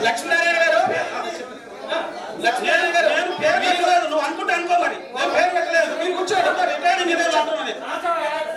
లక్ష్మీనారాయణ గారు నువ్వు అనుకుంటే అనుకో మరి నేను పేరు పెట్టలేదు మీరు కూర్చోండి రిటైర్డ్ మీరే మాట్లాడాలి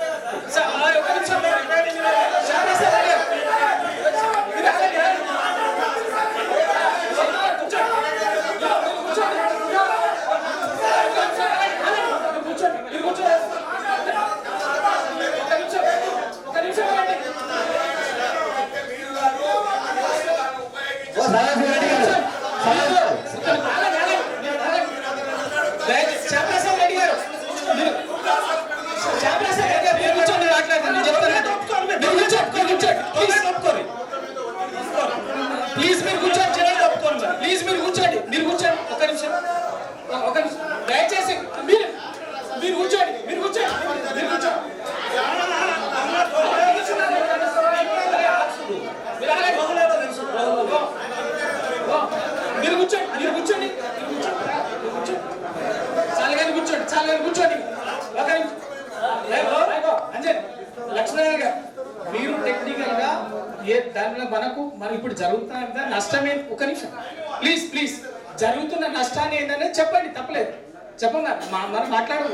ప్లీజ్ మీరు కూర్చోండి జనాలు ఒప్పుకోండి ప్లీజ్ మీరు కూర్చోండి ఒక నిమిషం దయచేసి మీరు కూర్చోండి మీరు కూర్చోండి కూర్చోండి ఒక అంజన్ లక్ష్మణ్ గారు మీరు టెక్నికల్ గా దానిలో మనం ఇప్పుడు జరుగుతున్న నష్టమే ఒక నిమిషం ప్లీజ్ జరుగుతున్న నష్టాన్ని ఏంటనే చెప్పండి తప్పలేదు చెప్పండి మనం మాట్లాడు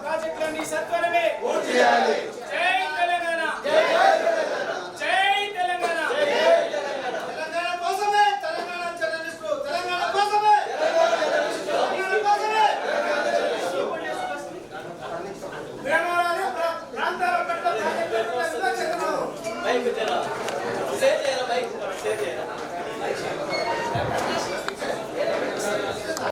ప్రాజెక్టులన్నీ సత్వరమే